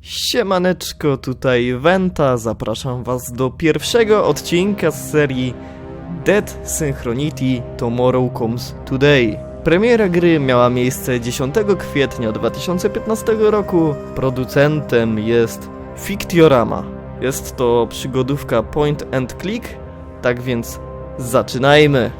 Siemaneczko, tutaj Wenta, zapraszam was do pierwszego odcinka z serii Dead Synchronicity Tomorrow Comes Today. Premiera gry miała miejsce 10 kwietnia 2015 roku. Producentem jest Fictiorama. Jest to przygodówka point and click, tak więc zaczynajmy!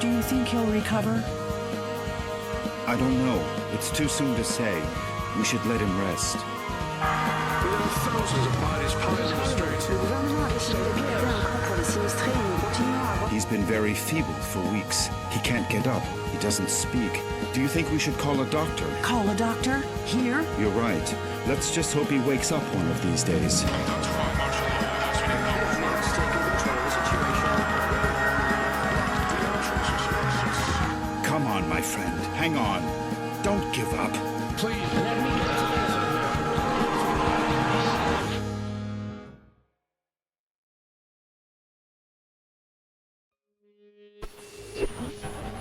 Do you think he'll recover? I don't know. It's too soon to say. We should let him rest. There are thousands of bodies piled in the streets. He's been very feeble for weeks. He can't get up. He doesn't speak. Do you think we should call a doctor? Call a doctor? Here? You're right. Let's just hope he wakes up one of these days. Come on, my friend. Hang on. Don't give up. Please, let me get to this.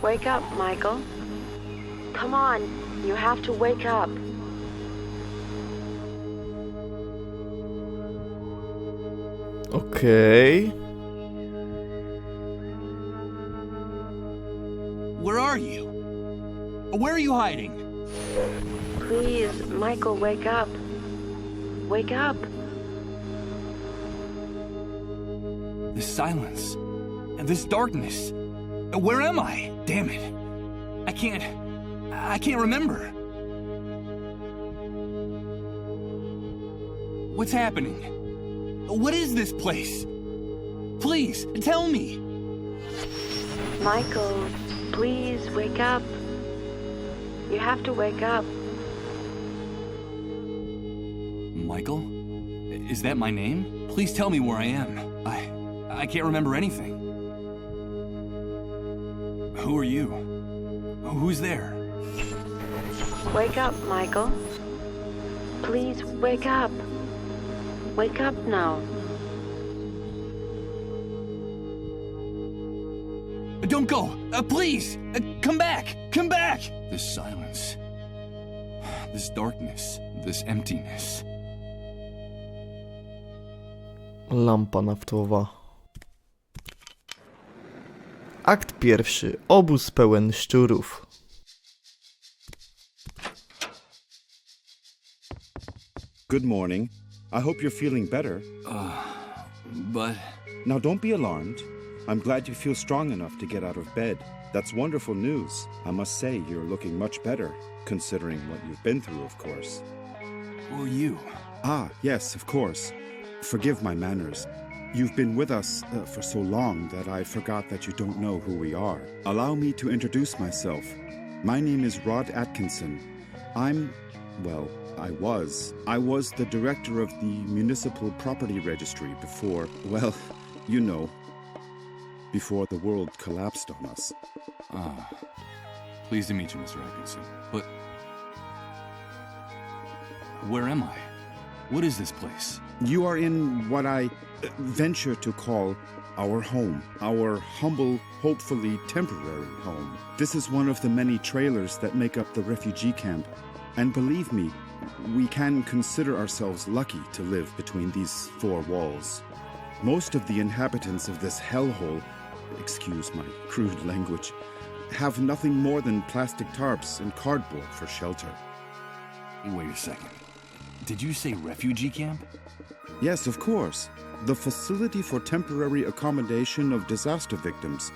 Wake up, Michael. Come on, you have to wake up. Okej. Where are you? Where are you hiding? Please, Michael, wake up. Wake up. This silence and this darkness. Where am I? Damn it. I can't remember. What's happening? What is this place? Please, tell me. Michael, please wake up. You have to wake up. Michael? Is that my name? Please tell me where I am. I can't remember anything. Who are you? Who's there? Wake up, Michael. Please wake up. Wake up now. Don't go! Please! Come back! Come back! This silence. This darkness. This emptiness. Lampa naftowa. Akt pierwszy. Obóz pełen szczurów. Good morning. I hope you're feeling better. But... Now don't be alarmed. I'm glad you feel strong enough to get out of bed. That's wonderful news. I must say you're looking much better, considering what you've been through, of course. Who are you? Ah, yes, of course. Forgive my manners. You've been with us for so long that I forgot that you don't know who we are. Allow me to introduce myself. My name is Rod Atkinson. I was the director of the Municipal Property Registry before, before the world collapsed on us. Pleased to meet you, Mr. Atkinson. But... where am I? What is this place? You are in what I venture to call our home. Our humble, hopefully temporary home. This is one of the many trailers that make up the refugee camp. And believe me, we can consider ourselves lucky to live between these four walls. Most of the inhabitants of this hellhole, excuse my crude language, have nothing more than plastic tarps and cardboard for shelter. Wait a second. Did you say refugee camp? Yes, of course. The Facility for Temporary Accommodation of Disaster Victims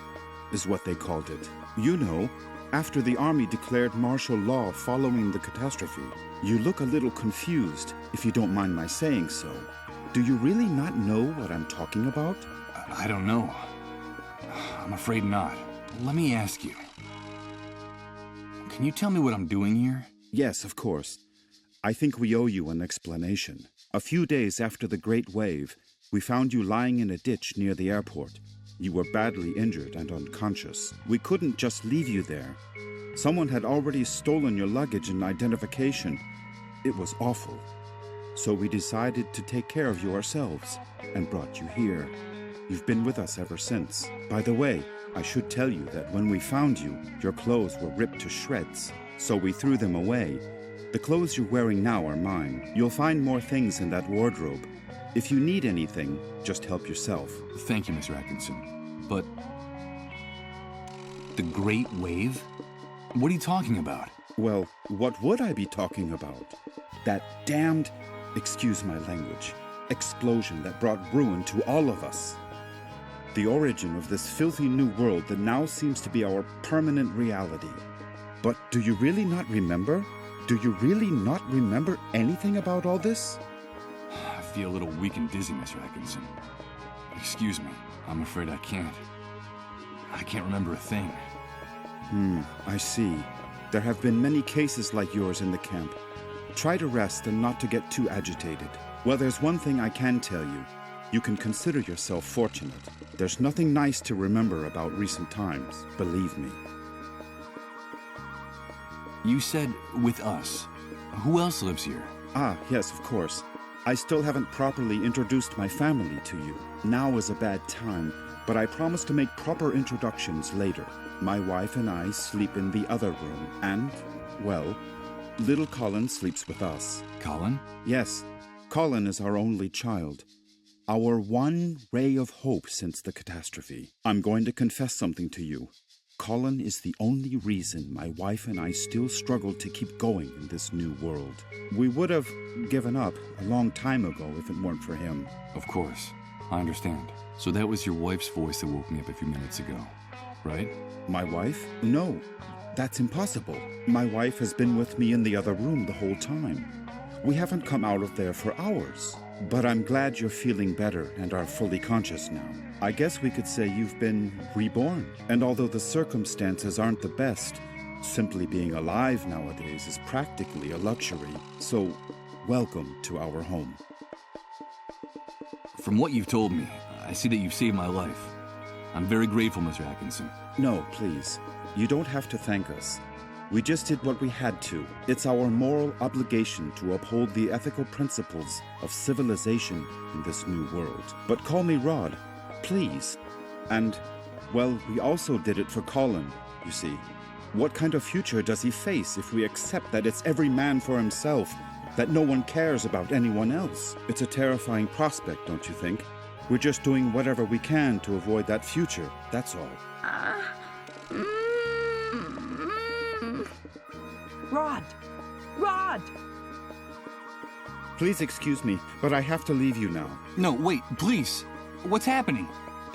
is what they called it. You know, after the army declared martial law following the catastrophe. You look a little confused, if you don't mind my saying so. Do you really not know what I'm talking about? I don't know. I'm afraid not. Let me ask you. Can you tell me what I'm doing here? Yes, of course. I think we owe you an explanation. A few days after the Great Wave, we found you lying in a ditch near the airport. You were badly injured and unconscious. We couldn't just leave you there. Someone had already stolen your luggage and identification. It was awful. So we decided to take care of you ourselves and brought you here. You've been with us ever since. By the way, I should tell you that when we found you, your clothes were ripped to shreds, so we threw them away. The clothes you're wearing now are mine. You'll find more things in that wardrobe. If you need anything, just help yourself. Thank you, Mr. Atkinson. But... the Great Wave? What are you talking about? Well, what would I be talking about? That damned, excuse my language, explosion that brought ruin to all of us. The origin of this filthy new world that now seems to be our permanent reality. But do you really not remember? Do you really not remember anything about all this? I feel a little weak and dizzy, Mr. Atkinson. Excuse me. I'm afraid I can't. I can't remember a thing. I see. There have been many cases like yours in the camp. Try to rest and not to get too agitated. Well, there's one thing I can tell you. You can consider yourself fortunate. There's nothing nice to remember about recent times, believe me. You said with us. Who else lives here? Ah, yes, of course. I still haven't properly introduced my family to you. Now is a bad time, but I promise to make proper introductions later. My wife and I sleep in the other room, and, well, little Colin sleeps with us. Colin? Yes, Colin is our only child. Our one ray of hope since the catastrophe. I'm going to confess something to you. Colin is the only reason my wife and I still struggle to keep going in this new world. We would have given up a long time ago if it weren't for him. Of course. I understand. So that was your wife's voice that woke me up a few minutes ago, right? My wife? No, that's impossible. My wife has been with me in the other room the whole time. We haven't come out of there for hours. But I'm glad you're feeling better and are fully conscious now. I guess we could say you've been reborn. And although the circumstances aren't the best, simply being alive nowadays is practically a luxury. So, welcome to our home. From what you've told me, I see that you've saved my life. I'm very grateful, Mr. Atkinson. No, please. You don't have to thank us. We just did what we had to. It's our moral obligation to uphold the ethical principles of civilization in this new world. But call me Rod, please. And, well, we also did it for Colin, you see. What kind of future does he face if we accept that it's every man for himself, that no one cares about anyone else? It's a terrifying prospect, don't you think? We're just doing whatever we can to avoid that future, that's all. Rod! Rod! Please excuse me, but I have to leave you now. No, wait, please. What's happening?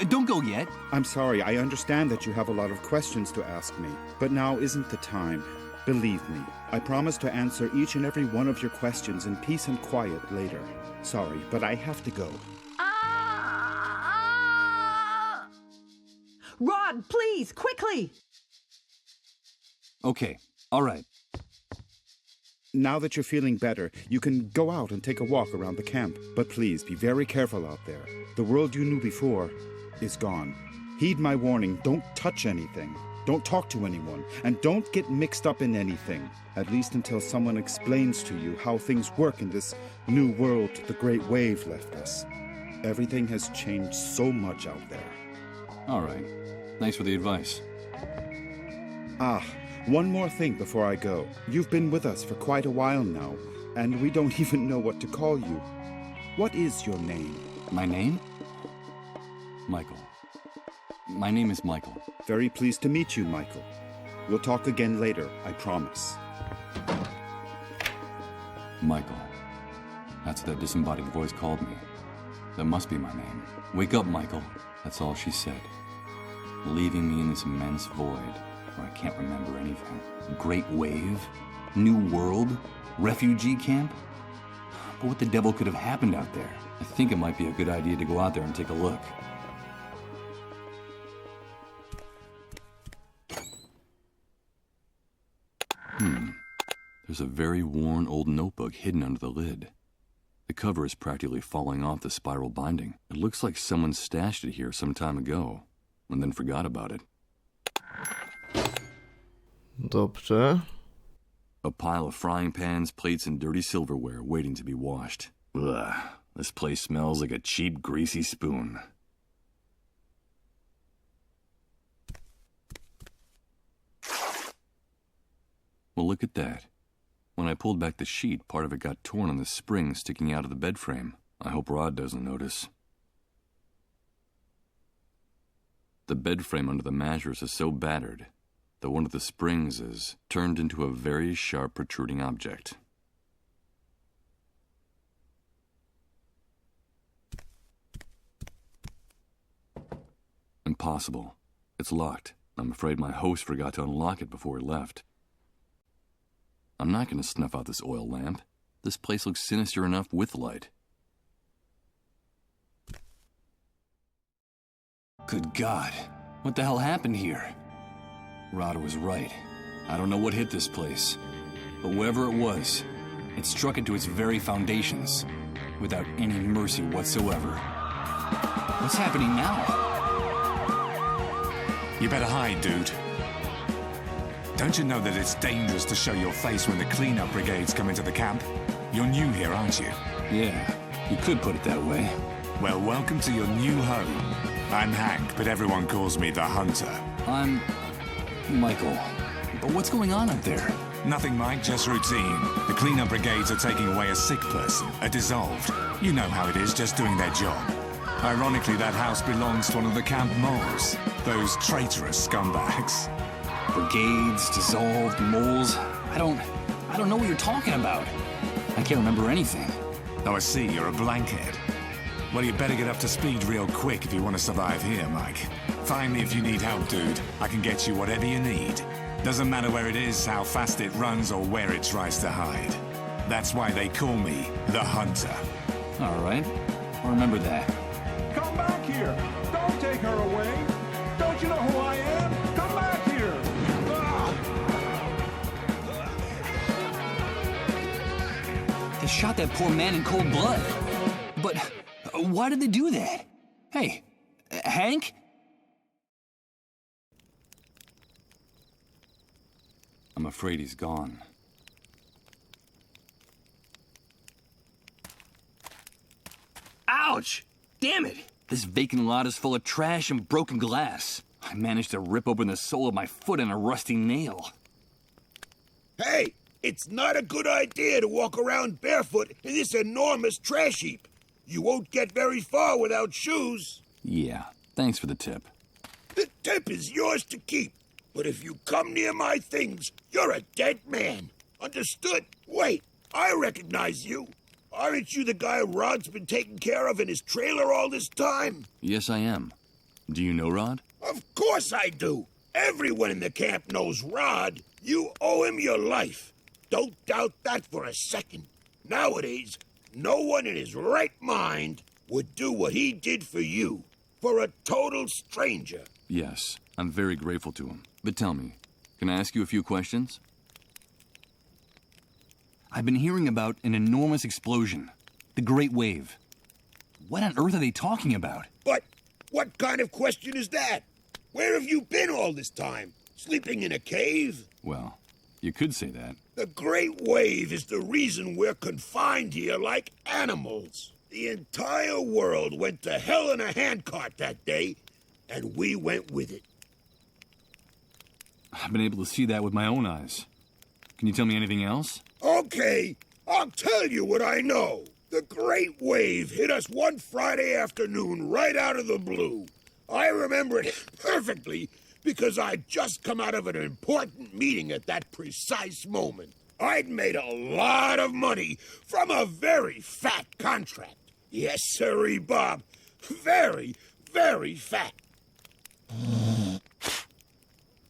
Don't go yet. I'm sorry, I understand that you have a lot of questions to ask me, but now isn't the time. Believe me, I promise to answer each and every one of your questions in peace and quiet later. Sorry, but I have to go. Rod, please, quickly! Okay, all right. Now that you're feeling better, you can go out and take a walk around the camp. But please, be very careful out there. The world you knew before is gone. Heed my warning, don't touch anything. Don't talk to anyone, and don't get mixed up in anything. At least until someone explains to you how things work in this new world the Great Wave left us. Everything has changed so much out there. All right. Thanks for the advice. One more thing before I go. You've been with us for quite a while now, and we don't even know what to call you. What is your name? My name? Michael. My name is Michael. Very pleased to meet you, Michael. We'll talk again later, I promise. Michael. That's what that disembodied voice called me. That must be my name. Wake up, Michael. That's all she said. Leaving me in this immense void where I can't remember anything. Great wave? New world? Refugee camp? But what the devil could have happened out there? I think it might be a good idea to go out there and take a look. There's a very worn old notebook hidden under the lid. The cover is practically falling off the spiral binding. It looks like someone stashed it here some time ago, and then forgot about it. Dobrze. A pile of frying pans, plates, and dirty silverware waiting to be washed. Ugh, this place smells like a cheap, greasy spoon. Well, look at that. When I pulled back the sheet, part of it got torn on the spring sticking out of the bed frame. I hope Rod doesn't notice. The bed frame under the mattress is so battered that one of the springs is turned into a very sharp protruding object. Impossible. It's locked. I'm afraid my host forgot to unlock it before he left. I'm not going to snuff out this oil lamp. This place looks sinister enough with light. Good God. What the hell happened here? Rod was right. I don't know what hit this place. But whatever it was, it struck into its very foundations, without any mercy whatsoever. What's happening now? You better hide, dude. Don't you know that it's dangerous to show your face when the cleanup brigades come into the camp? You're new here, aren't you? Yeah, you could put it that way. Well, welcome to your new home. I'm Hank, but everyone calls me the Hunter. I'm Michael. But what's going on up there? Nothing, Mike, just routine. The cleanup brigades are taking away a sick person, a dissolved. You know how it is, just doing their job. Ironically, that house belongs to one of the camp moles. Those traitorous scumbags. Brigades, dissolved, moles. I don't know what you're talking about. I can't remember anything. Oh, I see, you're a blankhead. Well, you better get up to speed real quick if you want to survive here, Mike. Find me if you need help, dude. I can get you whatever you need. Doesn't matter where it is, how fast it runs, or where it tries to hide. That's why they call me the Hunter. All right, I'll remember that. Come back here! Don't take her away! Don't you know who I am? Come back here! They shot that poor man in cold blood. But why did they do that? Hey, Hank? I'm afraid he's gone. Ouch! Damn it! This vacant lot is full of trash and broken glass. I managed to rip open the sole of my foot in a rusty nail. Hey, it's not a good idea to walk around barefoot in this enormous trash heap. You won't get very far without shoes. Yeah, thanks for the tip. The tip is yours to keep. But if you come near my things, you're a dead man. Understood? Wait, I recognize you. Aren't you the guy Rod's been taking care of in his trailer all this time? Yes, I am. Do you know Rod? Of course I do. Everyone in the camp knows Rod. You owe him your life. Don't doubt that for a second. Nowadays, no one in his right mind would do what he did for you. For a total stranger. Yes, I'm very grateful to him. But tell me, can I ask you a few questions? I've been hearing about an enormous explosion. The Great Wave. What on earth are they talking about? But what kind of question is that? Where have you been all this time? Sleeping in a cave? Well, you could say that. The Great Wave is the reason we're confined here like animals. The entire world went to hell in a handcart that day, and we went with it. I've been able to see that with my own eyes. Can you tell me anything else? Okay, I'll tell you what I know. The Great Wave hit us one Friday afternoon right out of the blue. I remember it perfectly because I'd just come out of an important meeting at that precise moment. I'd made a lot of money from a very fat contract. Yes, sirree, Bob. Very, very fat.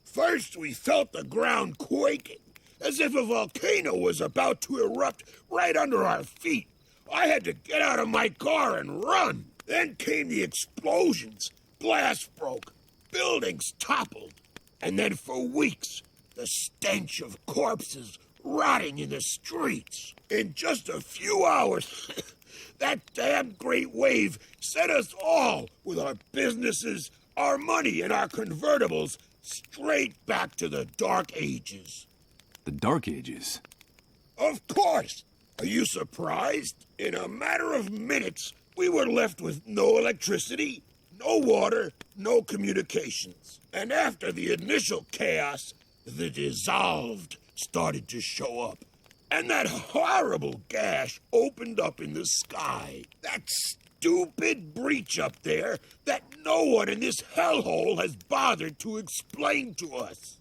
First, we felt the ground quaking, as if a volcano was about to erupt right under our feet. I had to get out of my car and run. Then came the explosions. Glass broke. Buildings toppled. And then for weeks, The stench of corpses rotting in the streets. In just a few hours, that damn great wave sent us all, with our businesses, our money, and our convertibles, straight back to the Dark Ages. The Dark Ages? Of course! Are you surprised? In a matter of minutes, we were left with no electricity, no water, no communications. And after the initial chaos, the dissolved started to show up. And that horrible gash opened up in the sky. That stupid breach up there that no one in this hellhole has bothered to explain to us.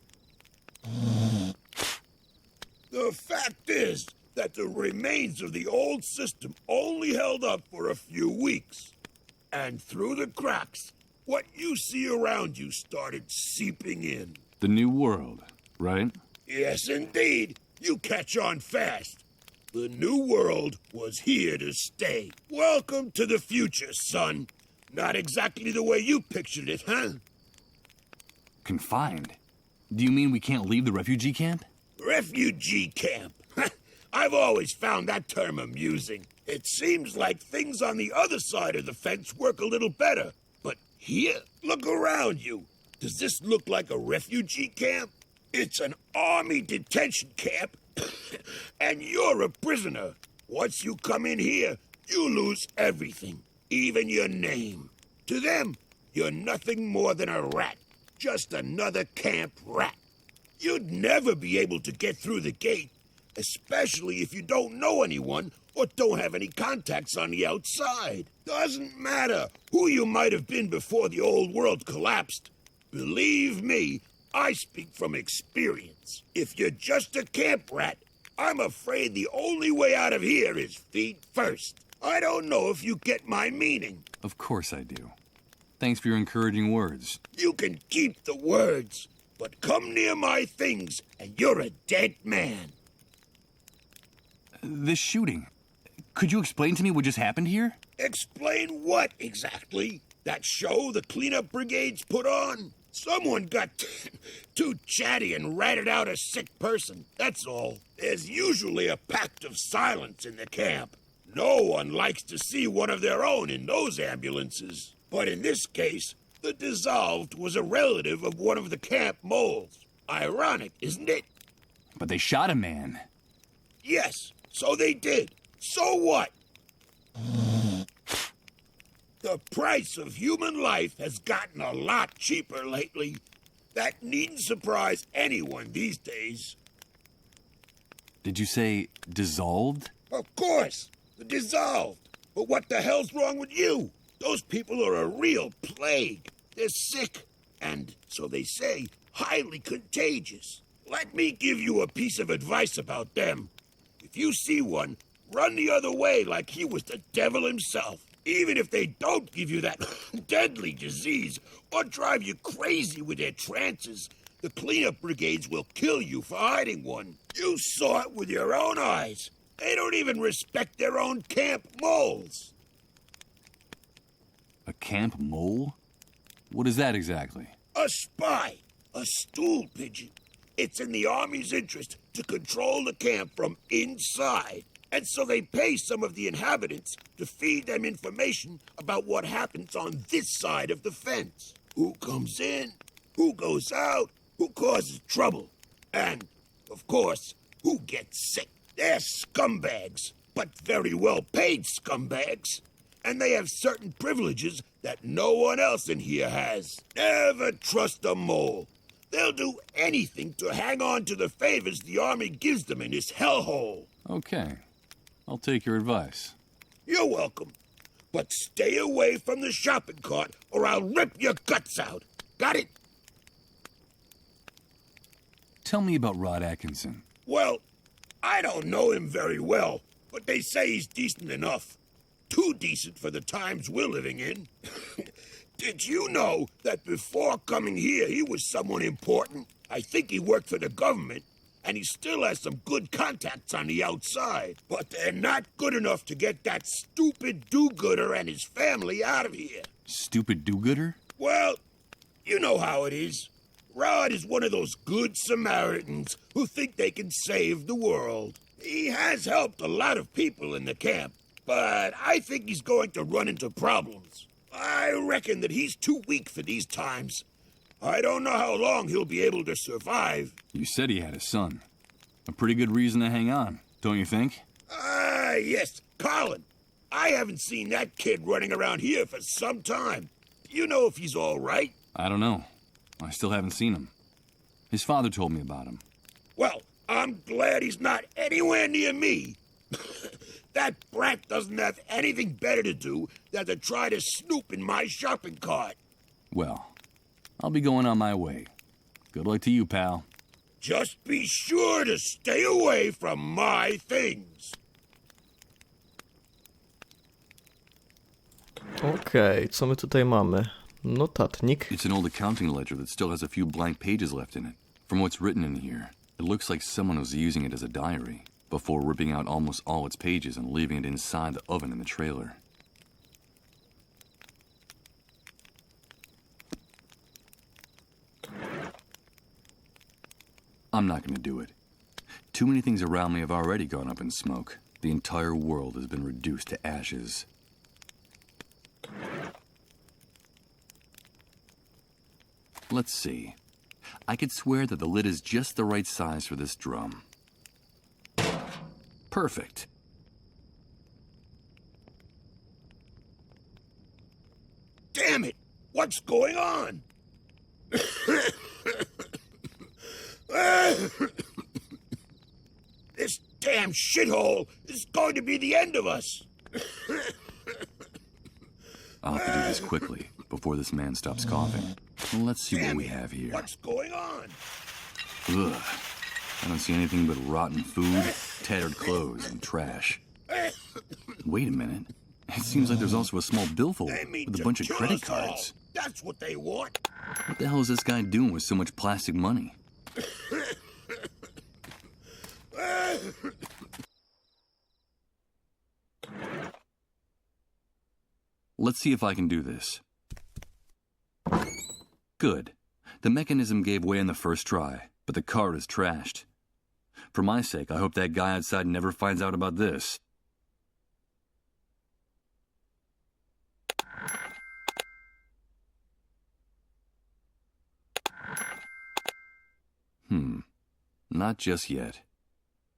The fact is that the remains of the old system only held up for a few weeks. And through the cracks, what you see around you started seeping in. The new world, right? Yes, indeed. You catch on fast. The new world was here to stay. Welcome to the future, son. Not exactly the way you pictured it, huh? Confined? Do you mean we can't leave the refugee camp? Refugee camp. I've always found that term amusing. It seems like things on the other side of the fence work a little better. But here, look around you. Does this look like a refugee camp? It's an army detention camp, and you're a prisoner. Once you come in here, you lose everything, even your name. To them, you're nothing more than a rat, just another camp rat. You'd never be able to get through the gate, especially if you don't know anyone or don't have any contacts on the outside. Doesn't matter who you might have been before the old world collapsed. Believe me, I speak from experience. If you're just a camp rat, I'm afraid the only way out of here is feet first. I don't know if you get my meaning. Of course I do. Thanks for your encouraging words. You can keep the words, but come near my things and you're a dead man. This shooting. Could you explain to me what just happened here? Explain what exactly? That show the cleanup brigades put on? Someone got too chatty and ratted out a sick person, that's all. There's usually a pact of silence in the camp. No one likes to see one of their own in those ambulances. But in this case, the dissolved was a relative of one of the camp moles. Ironic, isn't it? But they shot a man. Yes, so they did. So what? The price of human life has gotten a lot cheaper lately. That needn't surprise anyone these days. Did you say dissolved? Of course, the dissolved. But what the hell's wrong with you? Those people are a real plague. They're sick, and, so they say, highly contagious. Let me give you a piece of advice about them. If you see one, run the other way like he was the devil himself. Even if they don't give you that deadly disease or drive you crazy with their trances, the cleanup brigades will kill you for hiding one. You saw it with your own eyes. They don't even respect their own camp moles. A camp mole? What is that exactly? A spy. A stool pigeon. It's in the Army's interest to control the camp from inside. And so they pay some of the inhabitants to feed them information about what happens on this side of the fence. Who comes in, who goes out, who causes trouble. And, of course, who gets sick. They're scumbags, but very well-paid scumbags. And they have certain privileges that no one else in here has. Never trust a mole. They'll do anything to hang on to the favors the Army gives them in this hellhole. Okay. I'll take your advice. You're welcome. But stay away from the shopping cart or I'll rip your guts out. Got it? Tell me about Rod Atkinson. Well, I don't know him very well, but they say he's decent enough. Too decent for the times we're living in. Did you know that before coming here, he was someone important? I think he worked for the government, and he still has some good contacts on the outside. But they're not good enough to get that stupid do-gooder and his family out of here. Stupid do-gooder? Well, you know how it is. Rod is one of those good Samaritans who think they can save the world. He has helped a lot of people in the camp, but I think he's going to run into problems. I reckon that he's too weak for these times. I don't know how long he'll be able to survive. You said he had a son. A pretty good reason to hang on, don't you think? Yes, Colin. I haven't seen that kid running around here for some time. You know if he's all right? I don't know. I still haven't seen him. His father told me about him. Well, I'm glad he's not anywhere near me. That brat doesn't have anything better to do than to try to snoop in my shopping cart. Well, I'll be going on my way. Good luck to you, pal. Just be sure to stay away from my things. Okej, co my tutaj mamy? Notatnik. It's an old accounting ledger that still has a few blank pages left in it. From what's written in here, it looks like someone was using it as a diary, before ripping out almost all its pages and leaving it inside the oven in the trailer. I'm not going to do it. Too many things around me have already gone up in smoke. The entire world has been reduced to ashes. Let's see. I could swear that the lid is just the right size for this drum. Perfect. Damn it! What's going on? This damn shithole is going to be the end of us. I'll have to do this quickly, before this man stops coughing. Let's see what we have here. What's going on? Ugh. I don't see anything but rotten food, tattered clothes, and trash. Wait a minute. It seems like there's also a small billfold They mean with a to bunch of kill credit us all. cards. That's what they want. What the hell is this guy doing with so much plastic money? Let's see if I can do this. Good. The mechanism gave way in the first try, but the card is trashed. For my sake, I hope that guy outside never finds out about this. Not just yet.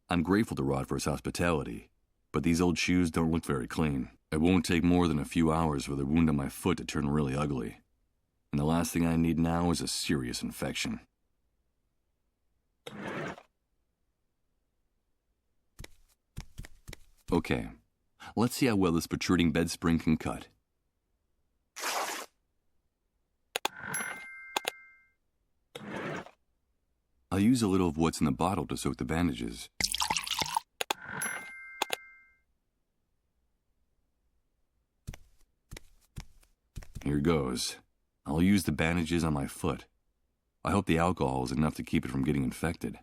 I'm grateful to Rod for his hospitality, but these old shoes don't look very clean. It won't take more than a few hours for the wound on my foot to turn really ugly. And the last thing I need now is a serious infection. Okay, let's see how well this protruding bed spring can cut. I'll use a little of what's in the bottle to soak the bandages. Here goes. I'll use the bandages on my foot. I hope the alcohol is enough to keep it from getting infected.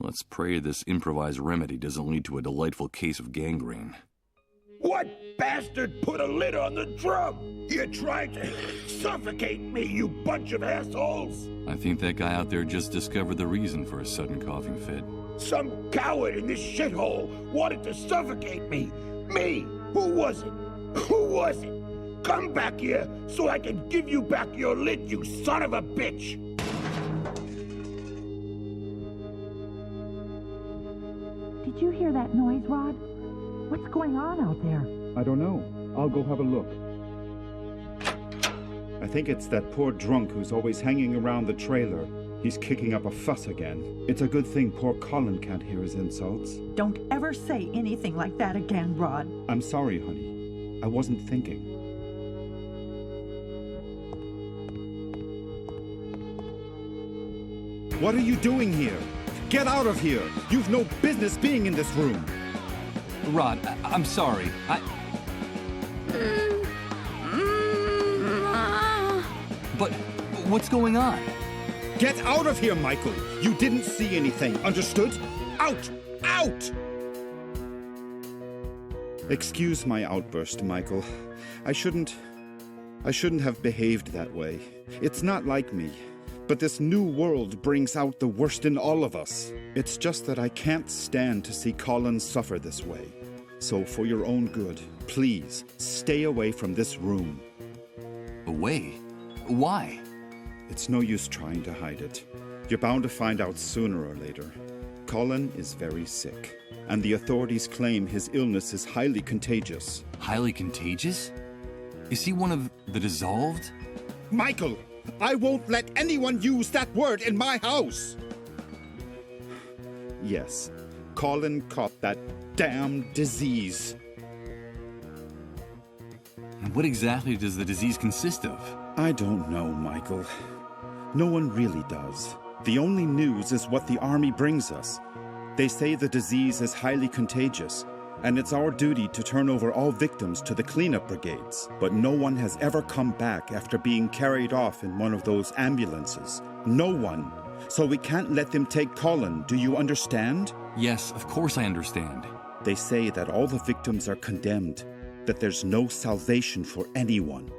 Let's pray this improvised remedy doesn't lead to a delightful case of gangrene. What bastard put a lid on the drum? You're trying to suffocate me, you bunch of assholes! I think that guy out there just discovered the reason for a sudden coughing fit. Some coward in this shithole wanted to suffocate me! Me! Who was it? Who was it? Come back here so I can give you back your lid, you son of a bitch! Did you hear that noise, Rod? What's going on out there? I don't know. I'll go have a look. I think it's that poor drunk who's always hanging around the trailer. He's kicking up a fuss again. It's a good thing poor Colin can't hear his insults. Don't ever say anything like that again, Rod. I'm sorry, honey. I wasn't thinking. What are you doing here? Get out of here! You've no business being in this room! Rod, I'm sorry. But what's going on? Get out of here, Michael! You didn't see anything, understood? Out! Out! Excuse my outburst, Michael. I shouldn't I shouldn't have behaved that way. It's not like me. But this new world brings out the worst in all of us. It's just that I can't stand to see Colin suffer this way. So for your own good, please, stay away from this room. Away? Why? It's no use trying to hide it. You're bound to find out sooner or later. Colin is very sick, and the authorities claim his illness is highly contagious. Highly contagious? Is he one of the dissolved? Michael! I won't let anyone use that word in my house! Yes, Colin caught that damn disease. And what exactly does the disease consist of? I don't know, Michael. No one really does. The only news is what the army brings us. They say the disease is highly contagious, and it's our duty to turn over all victims to the cleanup brigades. But no one has ever come back after being carried off in one of those ambulances. No one. So we can't let them take Colin, do you understand? Yes, of course I understand. They say that all the victims are condemned, that there's no salvation for anyone,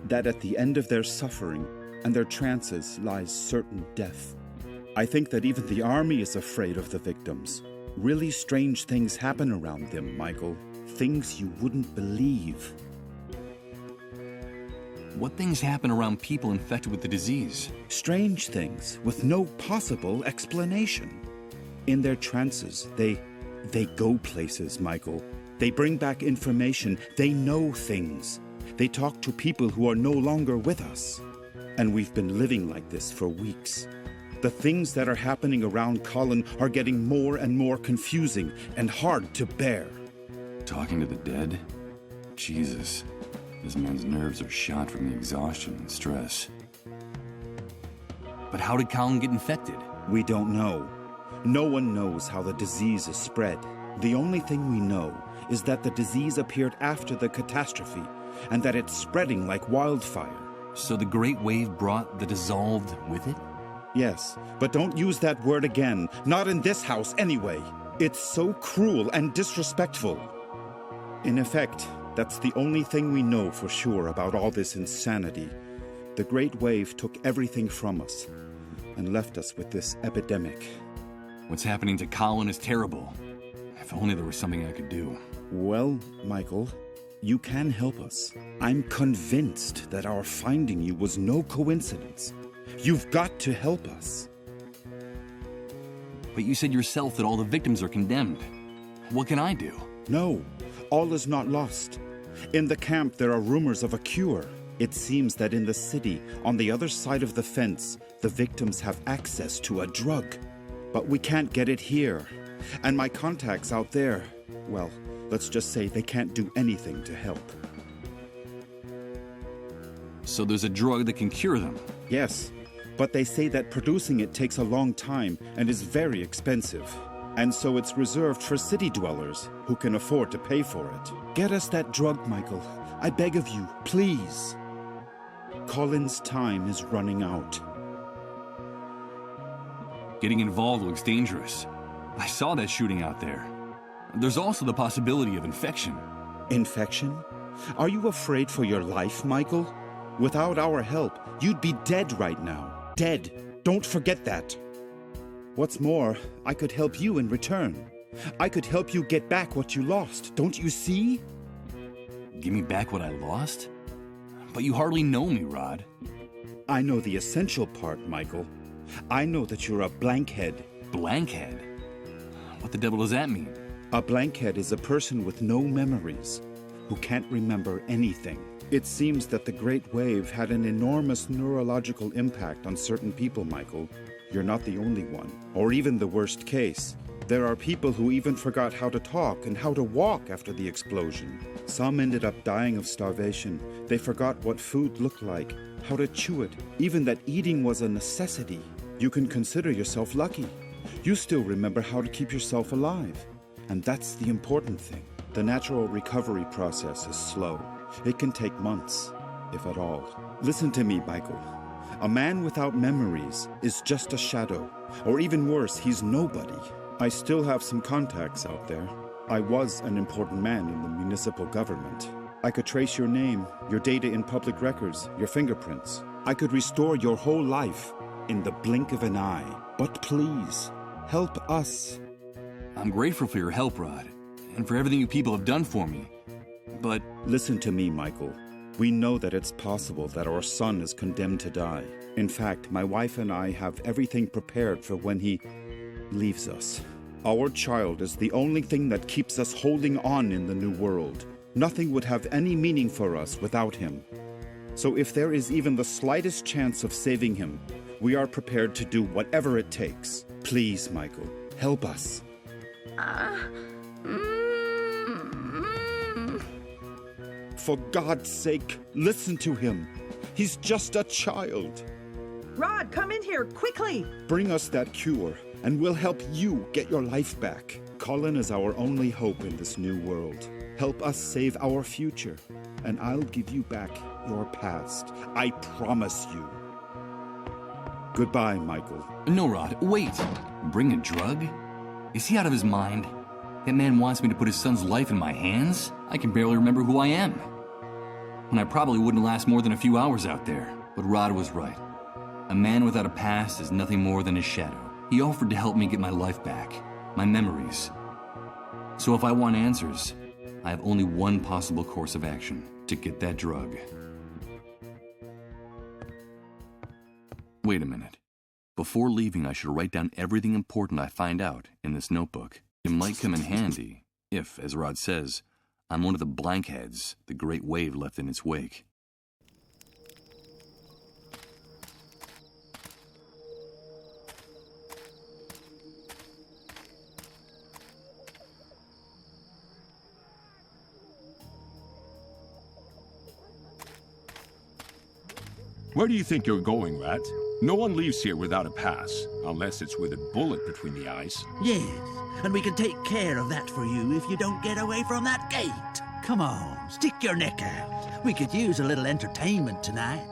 that at the end of their suffering and their trances lies certain death. I think that even the army is afraid of the victims. Really strange things happen around them, Michael. Things you wouldn't believe. What things happen around people infected with the disease? Strange things with no possible explanation. In their trances, they go places, Michael. They bring back information. They know things. They talk to people who are no longer with us. And we've been living like this for weeks. The things that are happening around Colin are getting more and more confusing and hard to bear. Talking to the dead? Jesus. This man's nerves are shot from the exhaustion and stress. But how did Colin get infected? We don't know. No one knows how the disease is spread. The only thing we know is that the disease appeared after the catastrophe and that it's spreading like wildfire. So the Great Wave brought the dissolved with it? Yes, but don't use that word again. Not in this house, anyway. It's so cruel and disrespectful. In effect, that's the only thing we know for sure about all this insanity. The Great Wave took everything from us and left us with this epidemic. What's happening to Colin is terrible. If only there was something I could do. Well, Michael, you can help us. I'm convinced that our finding you was no coincidence. You've got to help us. But you said yourself that all the victims are condemned. What can I do? No, all is not lost. In the camp, there are rumors of a cure. It seems that in the city, on the other side of the fence, the victims have access to a drug. But we can't get it here. And my contacts out there, well, let's just say they can't do anything to help. So there's a drug that can cure them? Yes, but they say that producing it takes a long time and is very expensive. And so it's reserved for city dwellers who can afford to pay for it. Get us that drug, Michael. I beg of you, please. Colin's time is running out. Getting involved looks dangerous. I saw that shooting out there. There's also the possibility of infection. Infection? Are you afraid for your life, Michael? Without our help, you'd be dead right now. Dead. Don't forget that. What's more, I could help you in return. I could help you get back what you lost, don't you see? Give me back what I lost? But you hardly know me, Rod. I know the essential part, Michael. I know that you're a blankhead. Blankhead? What the devil does that mean? A blankhead is a person with no memories, who can't remember anything. It seems that the Great Wave had an enormous neurological impact on certain people, Michael. You're not the only one, or even the worst case. There are people who even forgot how to talk and how to walk after the explosion. Some ended up dying of starvation. They forgot what food looked like, how to chew it, even that eating was a necessity. You can consider yourself lucky. You still remember how to keep yourself alive. And that's the important thing. The natural recovery process is slow. It can take months, if at all. Listen to me, Michael. A man without memories is just a shadow, or even worse, he's nobody. I still have some contacts out there. I was an important man in the municipal government. I could trace your name, your data in public records, your fingerprints. I could restore your whole life in the blink of an eye. But please, help us. I'm grateful for your help, Rod, and for everything you people have done for me. But Listen to me, Michael. We know that it's possible that our son is condemned to die. In fact, my wife and I have everything prepared for when he leaves us. Our child is the only thing that keeps us holding on in the new world. Nothing would have any meaning for us without him. So if there is even the slightest chance of saving him, we are prepared to do whatever it takes. Please, Michael, help us. For God's sake, listen to him. He's just a child. Rod, come in here, quickly! Bring us that cure, and we'll help you get your life back. Colin is our only hope in this new world. Help us save our future, and I'll give you back your past. I promise you. Goodbye, Michael. no, Rod, wait. Bring a drug? Is he out of his mind? That man wants me to put his son's life in my hands? I can barely remember who I am. And I probably wouldn't last more than a few hours out there. But Rod was right. A man without a past is nothing more than his shadow. He offered to help me get my life back, my memories. So if I want answers, I have only one possible course of action: to get that drug. Wait a minute. Before leaving, I should write down everything important I find out in this notebook. It might come in handy if, as Rod says, I'm one of the blankheads the great wave left in its wake. Where do you think you're going, Rat? No one leaves here without a pass, unless it's with a bullet between the eyes. Yes, and we can take care of that for you if you don't get away from that gate. Come on, stick your neck out. We could use a little entertainment tonight.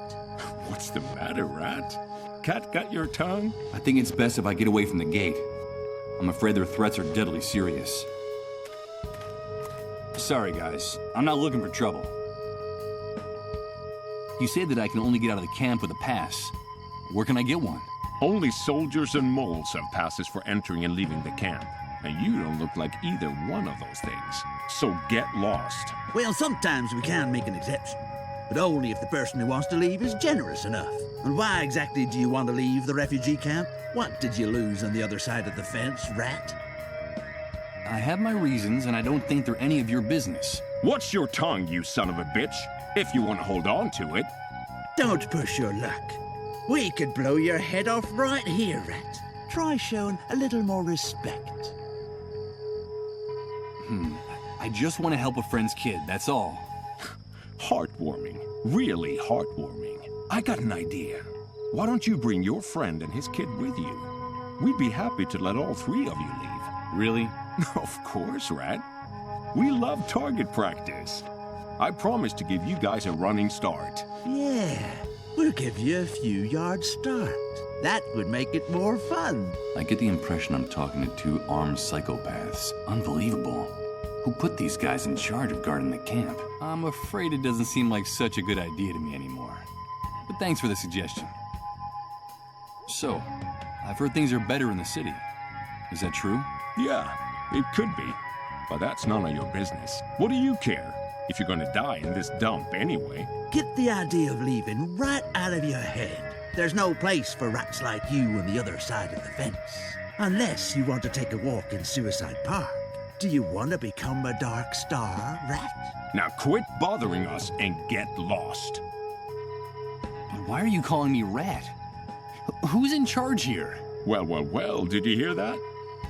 What's the matter, Rat? Cat got your tongue? I think it's best if I get away from the gate. I'm afraid their threats are deadly serious. Sorry, guys. I'm not looking for trouble. You say that I can only get out of the camp with a pass. Where can I get one? Only soldiers and moles have passes for entering and leaving the camp. And you don't look like either one of those things. So get lost. Well, sometimes we can make an exception, but only if the person who wants to leave is generous enough. And why exactly do you want to leave the refugee camp? What did you lose on the other side of the fence, Rat? I have my reasons, and I don't think they're any of your business. What's your tongue, you son of a bitch? If you want to hold on to it. Don't push your luck. We could blow your head off right here, Rat. Try showing a little more respect. I just want to help a friend's kid, that's all. Heartwarming. Really heartwarming. I got an idea. Why don't you bring your friend and his kid with you? We'd be happy to let all three of you leave. Really? Of course, Rat. We love target practice. I promise to give you guys a running start. Yeah, we'll give you a few yards start. That would make it more fun. I get the impression I'm talking to two armed psychopaths. Unbelievable. Who put these guys in charge of guarding the camp? I'm afraid it doesn't seem like such a good idea to me anymore. But thanks for the suggestion. So, I've heard things are better in the city. Is that true? Yeah, it could be. But that's none of your business. What do you care? If you're gonna die in this dump anyway. Get the idea of leaving right out of your head. There's no place for rats like you on the other side of the fence. Unless you want to take a walk in Suicide Park. Do you want to become a Dark Star, Rat? Now quit bothering us and get lost. But why are you calling me Rat? Who's in charge here? Well, did you hear that?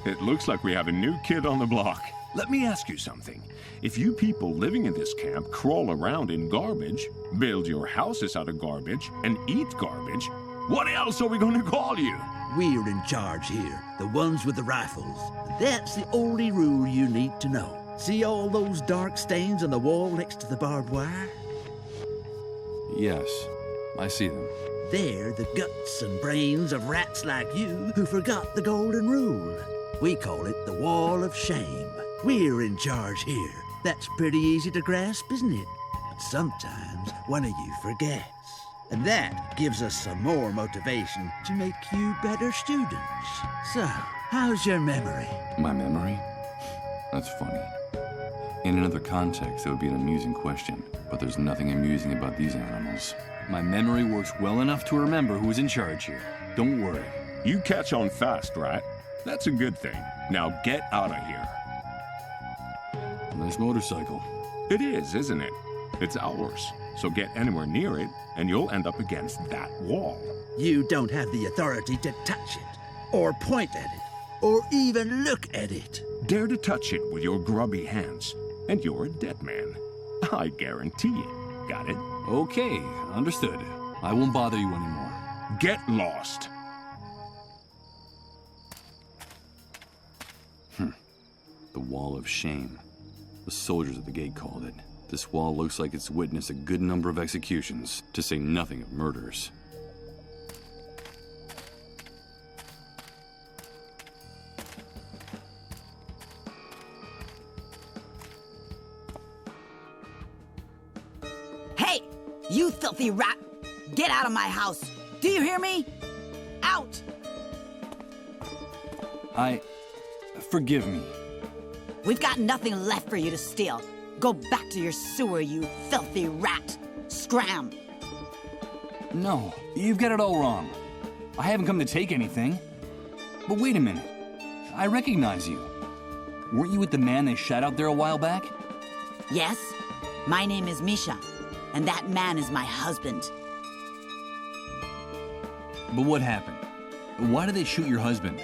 It looks like we have a new kid on the block. Let me ask you something. If you people living in this camp crawl around in garbage, build your houses out of garbage, and eat garbage, what else are we going to call you? We're in charge here, the ones with the rifles. That's the only rule you need to know. See all those dark stains on the wall next to the barbed wire? Yes, I see them. They're the guts and brains of rats like you who forgot the golden rule. We call it the Wall of Shame. We're in charge here. That's pretty easy to grasp, isn't it? But sometimes one of you forgets. And that gives us some more motivation to make you better students. So, how's your memory? My memory? That's funny. In another context, that would be an amusing question, but there's nothing amusing about these animals. My memory works well enough to remember who's in charge here. Don't worry. You catch on fast, right? That's a good thing. Now get out of here. Nice motorcycle. It is, isn't it? It's ours. So get anywhere near it, and you'll end up against that wall. You don't have the authority to touch it, or point at it, or even look at it. Dare to touch it with your grubby hands, and you're a dead man. I guarantee it. Got it? Okay, understood. I won't bother you anymore. Get lost. The Wall of Shame. The soldiers at the gate called it. This wall looks like it's witnessed a good number of executions, to say nothing of murders. Hey, you filthy rat! Get out of my house! Do you hear me? Out! Forgive me. We've got nothing left for you to steal. Go back to your sewer, you filthy rat! Scram! No, you've got it all wrong. I haven't come to take anything. But wait a minute. I recognize you. Weren't you with the man they shot out there a while back? Yes, my name is Misha, and that man is my husband. But what happened? Why did they shoot your husband?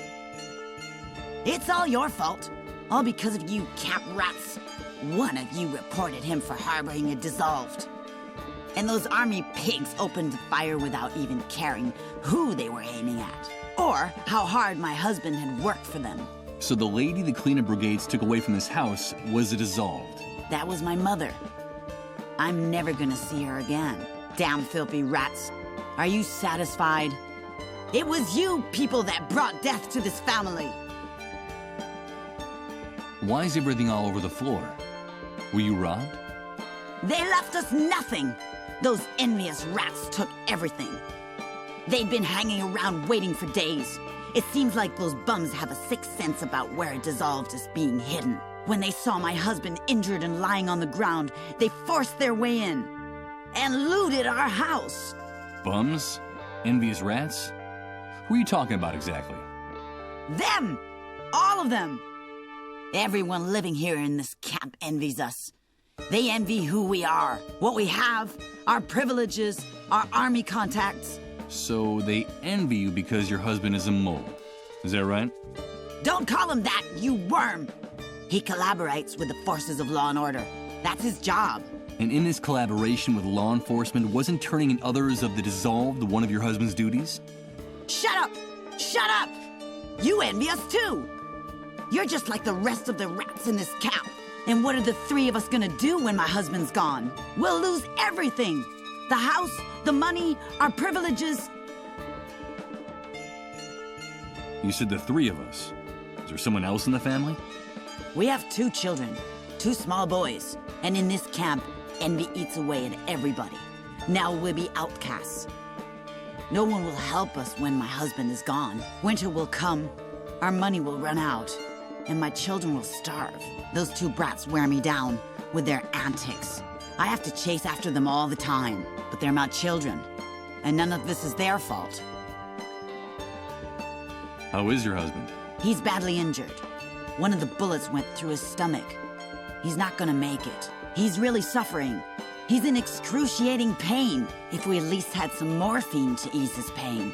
It's all your fault. All because of you camp rats. One of you reported him for harboring a dissolved. And those army pigs opened fire without even caring who they were aiming at, or how hard my husband had worked for them. So the lady the cleanup brigades took away from this house was a dissolved. That was my mother. I'm never gonna see her again. Damn filthy rats. Are you satisfied? It was you people that brought death to this family. Why is everything all over the floor? Were you robbed? They left us nothing. Those envious rats took everything. They'd been hanging around waiting for days. It seems like those bums have a sixth sense about where a dissolved is being hidden. When they saw my husband injured and lying on the ground, they forced their way in and looted our house. Bums? Envious rats? Who are you talking about exactly? Them! All of them! Everyone living here in this camp envies us. They envy who we are, what we have, our privileges, our army contacts. So they envy you because your husband is a mole. Is that right? Don't call him that, you worm! He collaborates with the forces of law and order. That's his job. And in this collaboration with law enforcement, wasn't turning in others of the dissolved one of your husband's duties? Shut up! Shut up! You envy us too! You're just like the rest of the rats in this camp. And what are the three of us gonna do when my husband's gone? We'll lose everything. The house, the money, our privileges. You said the three of us. Is there someone else in the family? We have 2 children, 2 small boys. And in this camp, envy eats away at everybody. Now we'll be outcasts. No one will help us when my husband is gone. Winter will come, our money will run out, and my children will starve. Those 2 brats wear me down with their antics. I have to chase after them all the time, but they're my children, and none of this is their fault. How is your husband? He's badly injured. One of the bullets went through his stomach. He's not gonna make it. He's really suffering. He's in excruciating pain. If we at least had some morphine to ease his pain.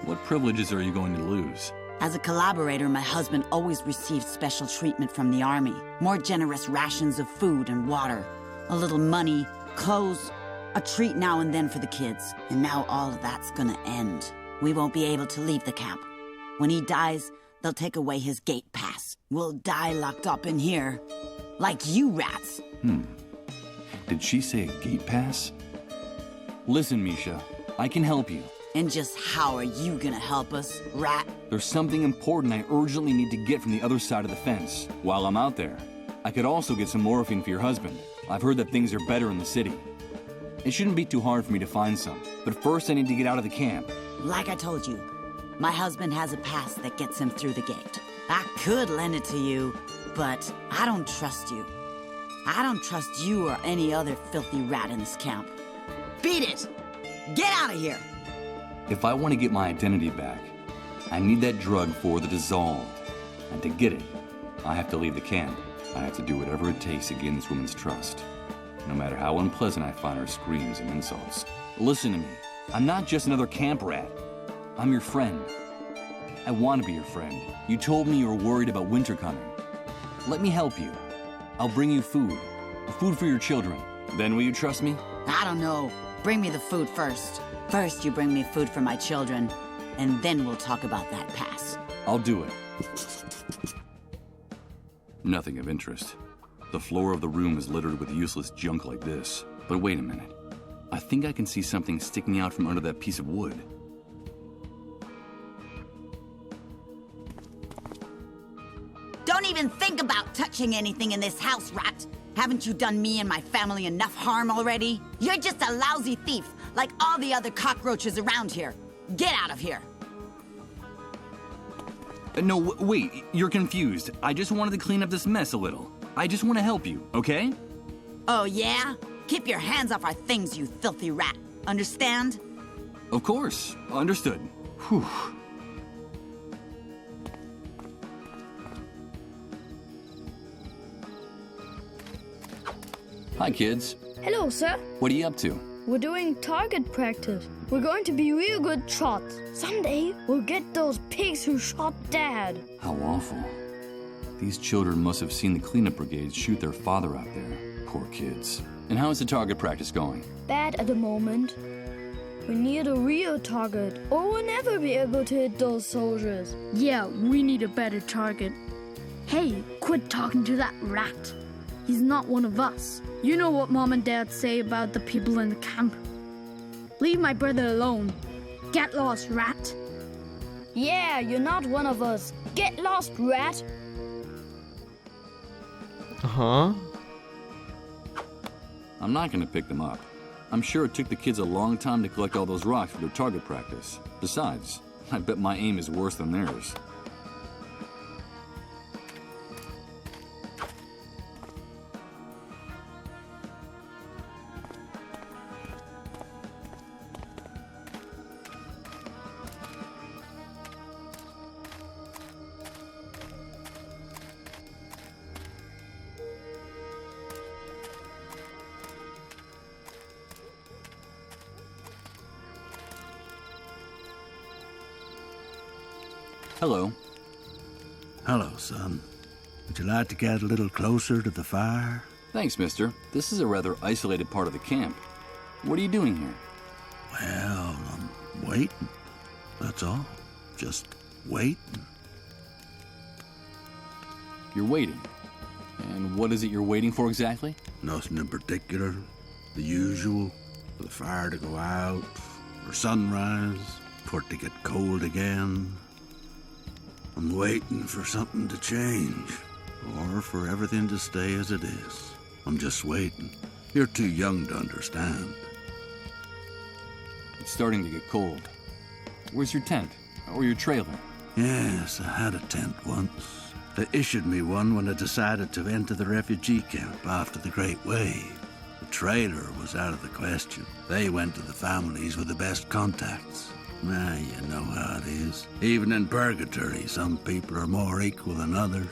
What privileges are you going to lose? As a collaborator, my husband always received special treatment from the army. More generous rations of food and water. A little money, clothes, a treat now and then for the kids. And now all of that's gonna end. We won't be able to leave the camp. When he dies, they'll take away his gate pass. We'll die locked up in here. Like you rats. Did she say a gate pass? Listen, Misha, I can help you. And just how are you gonna help us, rat? There's something important I urgently need to get from the other side of the fence. While I'm out there, I could also get some morphine for your husband. I've heard that things are better in the city. It shouldn't be too hard for me to find some, but first I need to get out of the camp. Like I told you, my husband has a pass that gets him through the gate. I could lend it to you, but I don't trust you. I don't trust you or any other filthy rat in this camp. Beat it! Get out of here! If I want to get my identity back, I need that drug for the dissolved. And to get it, I have to leave the camp. I have to do whatever it takes to gain this woman's trust. No matter how unpleasant I find her screams and insults. Listen to me. I'm not just another camp rat. I'm your friend. I want to be your friend. You told me you were worried about winter coming. Let me help you. I'll bring you food. Food for your children. Then will you trust me? I don't know. Bring me the food first. First you bring me food for my children, and then we'll talk about that pass. I'll do it. Nothing of interest. The floor of the room is littered with useless junk like this. But wait a minute. I think I can see something sticking out from under that piece of wood. Don't even think about touching anything in this house, rat. Haven't you done me and my family enough harm already? You're just a lousy thief, like all the other cockroaches around here. Get out of here. No, wait, you're confused. I just wanted to clean up this mess a little. I just want to help you, okay? Oh, yeah? Keep your hands off our things, you filthy rat. Understand? Of course. Understood. Whew. Hi, kids. Hello, sir. What are you up to? We're doing target practice. We're going to be real good shots. Someday, we'll get those pigs who shot Dad. How awful. These children must have seen the cleanup brigades shoot their father out there. Poor kids. And how is the target practice going? Bad at the moment. We need a real target, or we'll never be able to hit those soldiers. Yeah, we need a better target. Hey, quit talking to that rat. He's not one of us. You know what Mom and Dad say about the people in the camp. Leave my brother alone. Get lost, rat. Yeah, you're not one of us. Get lost, rat. Uh-huh. I'm not gonna pick them up. I'm sure it took the kids a long time to collect all those rocks for their target practice. Besides, I bet my aim is worse than theirs. Hello. Hello, son. Would you like to get a little closer to the fire? Thanks, mister. This is a rather isolated part of the camp. What are you doing here? Well, I'm waiting. That's all. Just waiting. You're waiting? And what is it you're waiting for exactly? Nothing in particular. The usual. For the fire to go out, for sunrise, for it to get cold again. I'm waiting for something to change, or for everything to stay as it is. I'm just waiting. You're too young to understand. It's starting to get cold. Where's your tent? Or your trailer? Yes, I had a tent once. They issued me one when I decided to enter the refugee camp after the Great Wave. The trailer was out of the question. They went to the families with the best contacts. Ah, you know how it is. Even in purgatory, some people are more equal than others.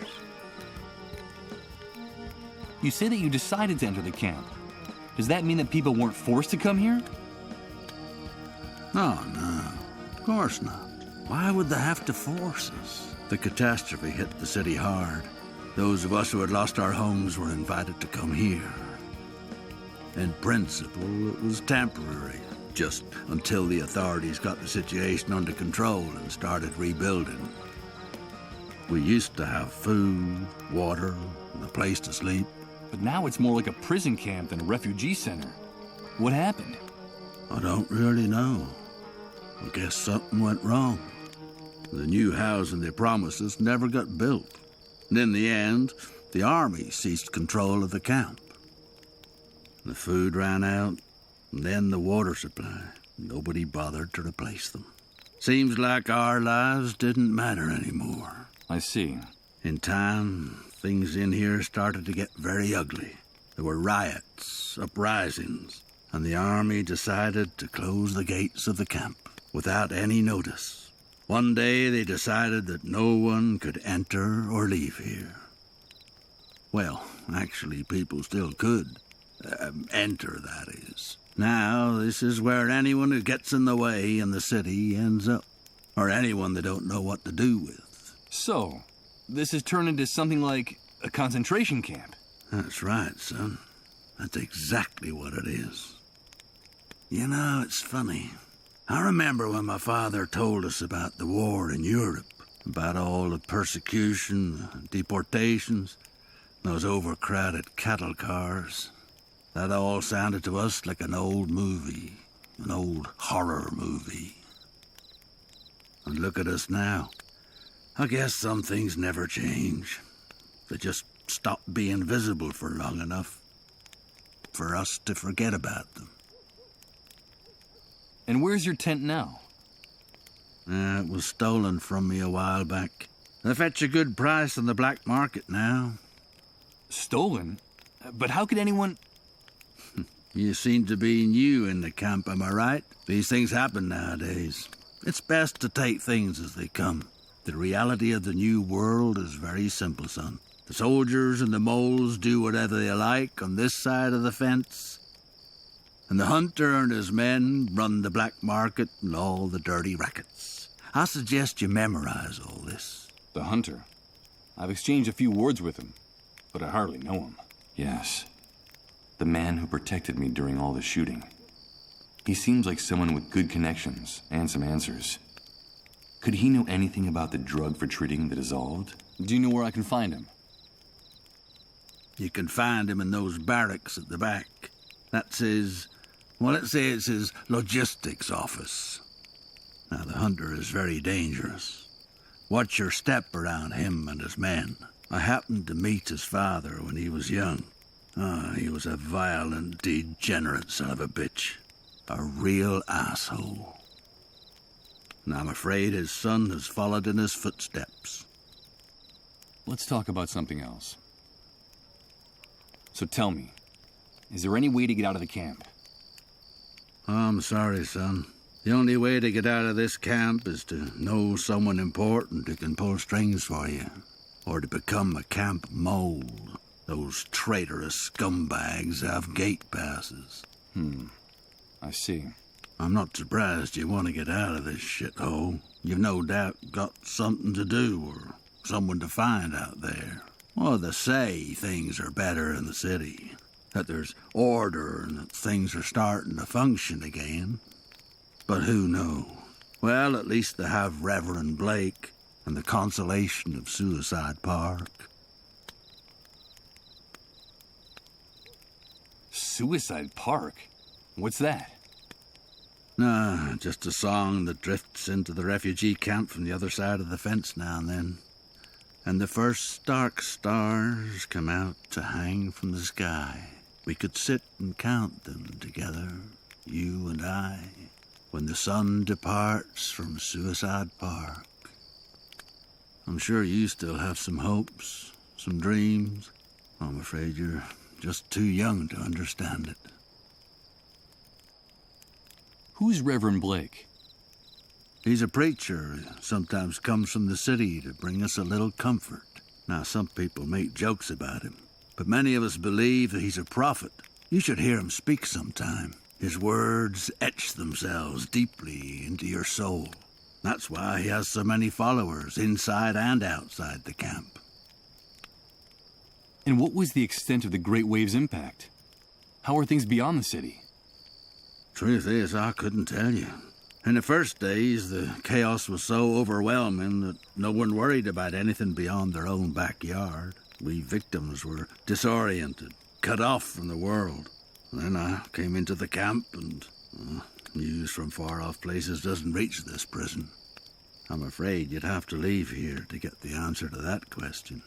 You say that you decided to enter the camp. Does that mean that people weren't forced to come here? Oh, no. Of course not. Why would they have to force us? The catastrophe hit the city hard. Those of us who had lost our homes were invited to come here. In principle, it was temporary. Just until the authorities got the situation under control and started rebuilding. We used to have food, water, and a place to sleep. But now it's more like a prison camp than a refugee center. What happened? I don't really know. I guess something went wrong. The new housing they promised us never got built. And in the end, The army ceased control of the camp. The food ran out, and then the water supply. Nobody bothered to replace them. Seems like our lives didn't matter anymore. I see. In time, things in here started to get very ugly. There were riots, uprisings, and the army decided to close the gates of the camp without any notice. One day they decided that no one could enter or leave here. Well, actually, people still could. Enter, that is. Now, this is where anyone who gets in the way in the city ends up. Or anyone they don't know what to do with. So, this has turned into something like a concentration camp. That's right, son. That's exactly what it is. You know, it's funny. I remember when my father told us about the war in Europe, about all the persecution, deportations, those overcrowded cattle cars. That all sounded to us like an old movie, an old horror movie. And look at us now. I guess some things never change. They just stop being visible for long enough for us to forget about them. And where's your tent now? It was stolen from me a while back. They fetch a good price on the black market now. Stolen? But how could anyone... You seem to be new in the camp, am I right? These things happen nowadays. It's best to take things as they come. The reality of the new world is very simple, son. The soldiers and the moles do whatever they like on this side of the fence. And the hunter and his men run the black market and all the dirty rackets. I suggest you memorize all this. The hunter? I've exchanged a few words with him, but I hardly know him. Yes. The man who protected me during all the shooting. He seems like someone with good connections and some answers. Could he know anything about the drug for treating the dissolved? Do you know where I can find him? You can find him in those barracks at the back. That's his... well, let's say it's his logistics office. Now, the hunter is very dangerous. Watch your step around him and his men. I happened to meet his father when he was young. He was a violent, degenerate son of a bitch. A real asshole. And I'm afraid his son has followed in his footsteps. Let's talk about something else. So tell me, is there any way to get out of the camp? I'm sorry, son. The only way to get out of this camp is to know someone important who can pull strings for you. Or to become a camp mole. Those traitorous scumbags have gate passes. I see. I'm not surprised you want to get out of this shithole. You've no doubt got something to do or someone to find out there. Well, they say things are better in the city. That there's order and that things are starting to function again. But who knows? Well, at least they have Reverend Blake and the consolation of Suicide Park. Suicide Park? What's that? Nah, just a song that drifts into the refugee camp from the other side of the fence now and then. And the first dark stars come out to hang from the sky. We could sit and count them together, you and I, when the sun departs from Suicide Park. I'm sure you still have some hopes, some dreams. I'm afraid you're just too young to understand it. Who's Reverend Blake? He's a preacher who sometimes comes from the city to bring us a little comfort. Now, some people make jokes about him, but many of us believe that he's a prophet. You should hear him speak sometime. His words etch themselves deeply into your soul. That's why he has so many followers inside and outside the camp. And what was the extent of the Great Wave's impact? How are things beyond the city? Truth is, I couldn't tell you. In the first days, the chaos was so overwhelming that no one worried about anything beyond their own backyard. We victims were disoriented, cut off from the world. Then I came into the camp and news from far-off places doesn't reach this prison. I'm afraid you'd have to leave here to get the answer to that question.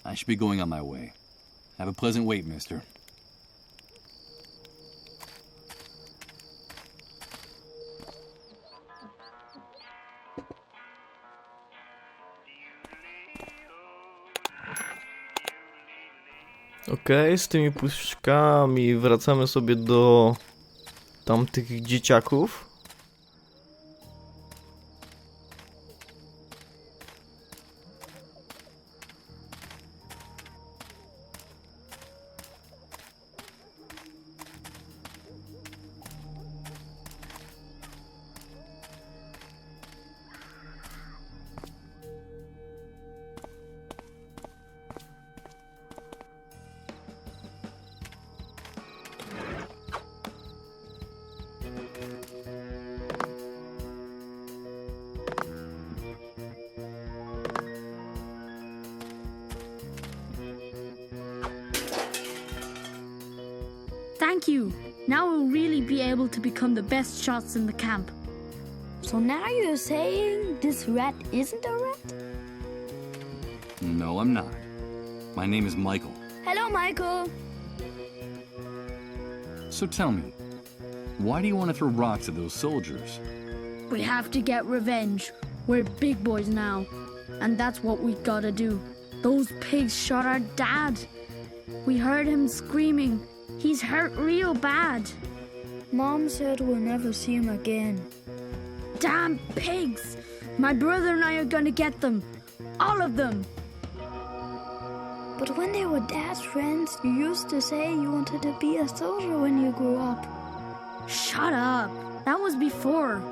I should be going on my way. Have a pleasant wait, mister. Okej, z tymi puszkami wracamy sobie do tamtych dzieciaków. Thank you. Now we'll really be able to become the best shots in the camp. So now you're saying this rat isn't a rat? No, I'm not. My name is Michael. Hello, Michael. So tell me, why do you want to throw rocks at those soldiers? We have to get revenge. We're big boys now. And that's what we gotta do. Those pigs shot our dad. We heard him screaming. He's hurt real bad. Mom said we'll never see him again. Damn pigs! My brother and I are gonna get them. All of them. But when they were Dad's friends, you used to say you wanted to be a soldier when you grew up. Shut up. That was before.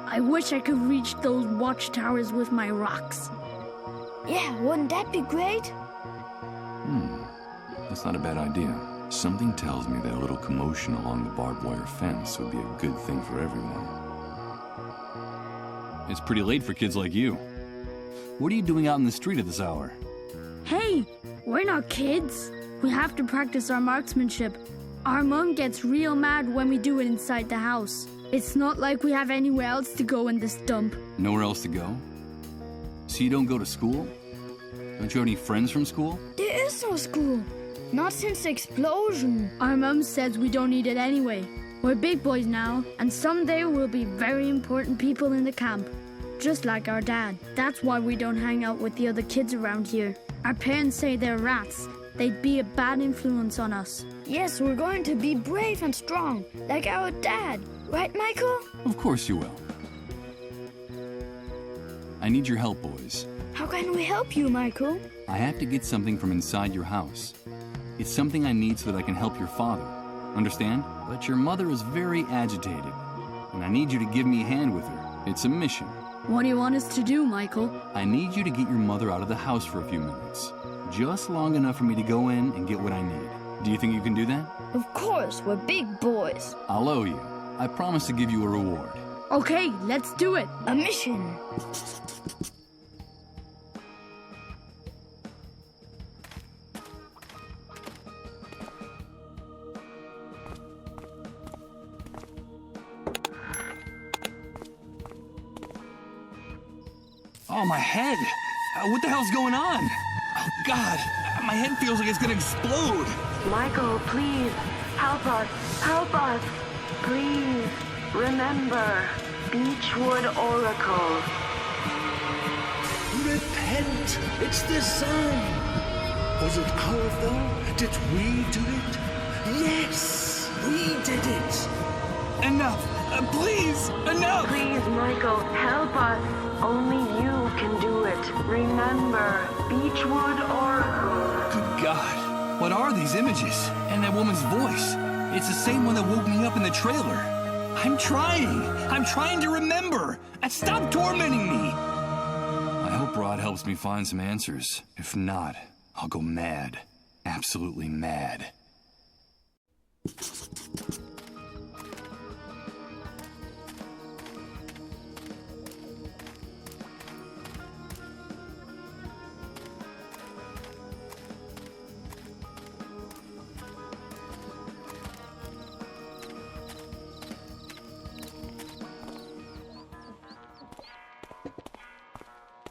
I wish I could reach those watchtowers with my rocks. Yeah, wouldn't that be great? That's not a bad idea. Something tells me that a little commotion along the barbed wire fence would be a good thing for everyone. It's pretty late for kids like you. What are you doing out in the street at this hour? Hey, we're not kids. We have to practice our marksmanship. Our mom gets real mad when we do it inside the house. It's not like we have anywhere else to go in this dump. Nowhere else to go? So you don't go to school? Don't you have any friends from school? There is no school. Not since the explosion. Our mom says we don't need it anyway. We're big boys now, and someday we'll be very important people in the camp. Just like our dad. That's why we don't hang out with the other kids around here. Our parents say they're rats. They'd be a bad influence on us. Yes, we're going to be brave and strong, like our dad. Right, Michael? Of course you will. I need your help, boys. How can we help you, Michael? I have to get something from inside your house. It's something I need so that I can help your father. Understand? But your mother is very agitated, and I need you to give me a hand with her. It's a mission. What do you want us to do, Michael? I need you to get your mother out of the house for a few minutes. Just long enough for me to go in and get what I need. Do you think you can do that? Of course, we're big boys. I'll owe you. I promise to give you a reward. Okay, let's do it. A mission. Oh, my head! What the hell's going on? Oh, God! My head feels like it's gonna explode! Michael, please, help us! Help us! Please, remember, Beechwood Oracle. Repent! It's the sun! Was it our fault? Did we do it? Yes! We did it! Enough! Please! Enough! Please, Michael, help us! Only you can do it. Remember, Beechwood Oracle. Good God! What are these images? And that woman's voice? It's the same one that woke me up in the trailer. I'm trying to remember! Stop tormenting me! I hope Rod helps me find some answers. If not, I'll go mad. Absolutely mad.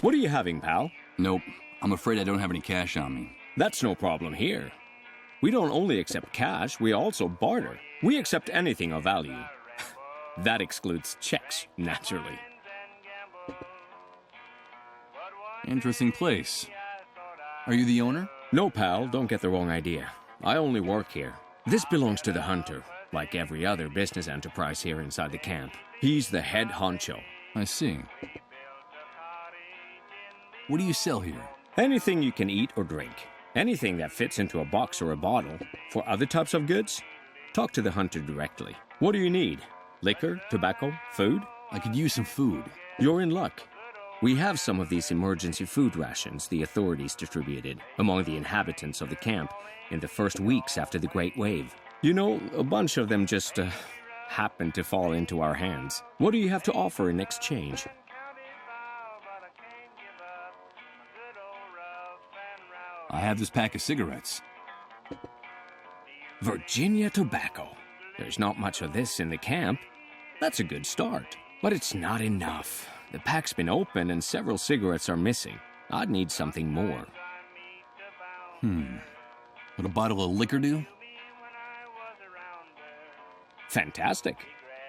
What are you having, pal? Nope. I'm afraid I don't have any cash on me. That's no problem here. We don't only accept cash, we also barter. We accept anything of value. That excludes checks, naturally. Interesting place. Are you the owner? No, pal, don't get the wrong idea. I only work here. This belongs to the hunter, like every other business enterprise here inside the camp. He's the head honcho. I see. What do you sell here? Anything you can eat or drink. Anything that fits into a box or a bottle. For other types of goods, talk to the hunter directly. What do you need? Liquor, tobacco, food? I could use some food. You're in luck. We have some of these emergency food rations the authorities distributed among the inhabitants of the camp in the first weeks after the Great Wave. You know, a bunch of them just happened to fall into our hands. What do you have to offer in exchange? I have this pack of cigarettes. Virginia tobacco. There's not much of this in the camp. That's a good start. But it's not enough. The pack's been opened and several cigarettes are missing. I'd need something more. Would a bottle of liquor do? Fantastic.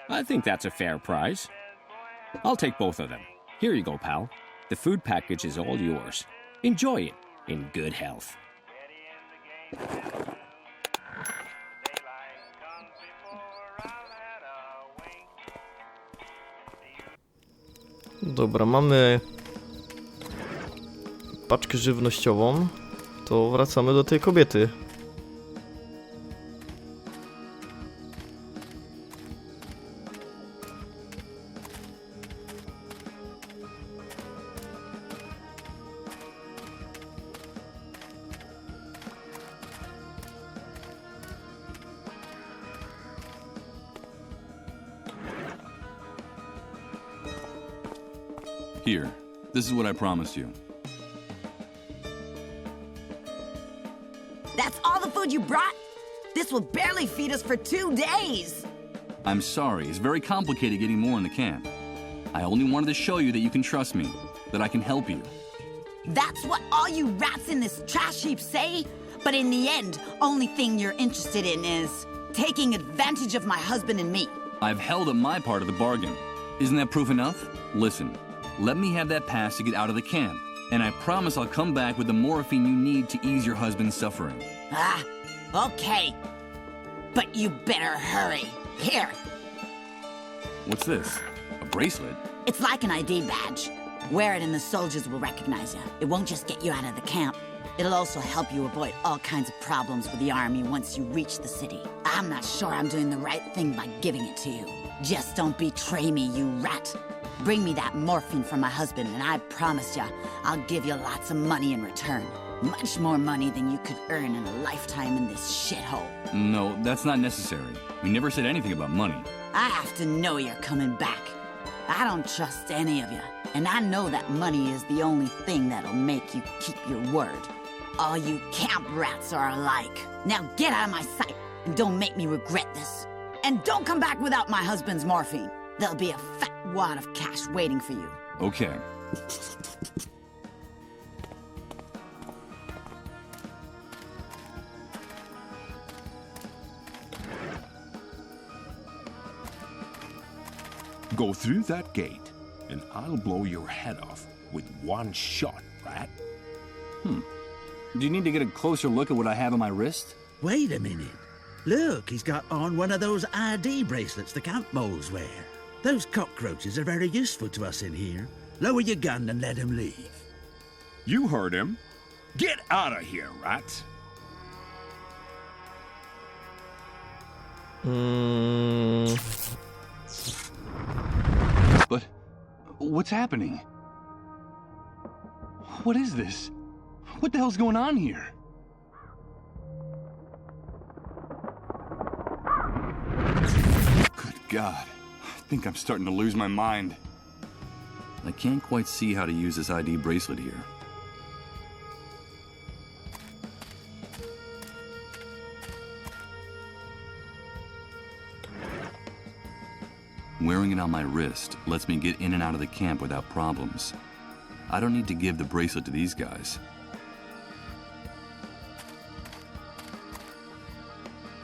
I think that's a fair price. I'll take both of them. Here you go, pal. The food package is all yours. Enjoy it in good health. Dobra, mamy paczkę żywnościową. To wracamy do tej kobiety. Here, this is what I promised you. That's all the food you brought? This will barely feed us for 2 days. I'm sorry, it's very complicated getting more in the camp. I only wanted to show you that you can trust me, that I can help you. That's what all you rats in this trash heap say? But in the end, only thing you're interested in is taking advantage of my husband and me. I've held up my part of the bargain. Isn't that proof enough? Listen, let me have that pass to get out of the camp, and I promise I'll come back with the morphine you need to ease your husband's suffering. Ah, okay. But you better hurry. Here. What's this? A bracelet? It's like an ID badge. Wear it and the soldiers will recognize you. It won't just get you out of the camp. It'll also help you avoid all kinds of problems with the army once you reach the city. I'm not sure I'm doing the right thing by giving it to you. Just don't betray me, you rat. Bring me that morphine from my husband, and I promise you, I'll give you lots of money in return. Much more money than you could earn in a lifetime in this shithole. No, that's not necessary. We never said anything about money. I have to know you're coming back. I don't trust any of you, and I know that money is the only thing that'll make you keep your word. All you camp rats are alike. Now get out of my sight, and don't make me regret this. And don't come back without my husband's morphine. There'll be a fat wad of cash waiting for you. Okay. Go through that gate, and I'll blow your head off with one shot, rat. Do you need to get a closer look at what I have on my wrist? Wait a minute. Look, he's got on one of those ID bracelets the camp moles wear. Those cockroaches are very useful to us in here. Lower your gun and let him leave. You heard him. Get out of here, rat. But what's happening? What is this? What the hell's going on here? Good God. I think I'm starting to lose my mind. I can't quite see how to use this ID bracelet here. Wearing it on my wrist lets me get in and out of the camp without problems. I don't need to give the bracelet to these guys.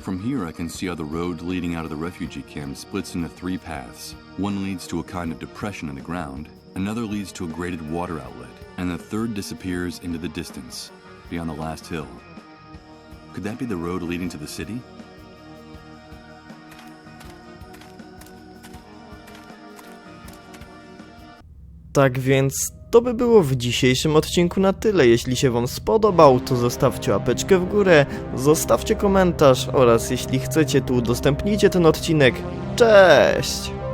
From here I can see how the road leading out of the refugee camp splits into 3 paths. One leads to a kind of depression in the ground, another leads to a graded water outlet, and the third disappears into the distance, beyond the last hill. Could that be the road leading to the city? Tak więc to by było w dzisiejszym odcinku na tyle. Jeśli się wam spodobał, to zostawcie łapeczkę w górę, zostawcie komentarz oraz jeśli chcecie, to udostępnijcie ten odcinek. Cześć!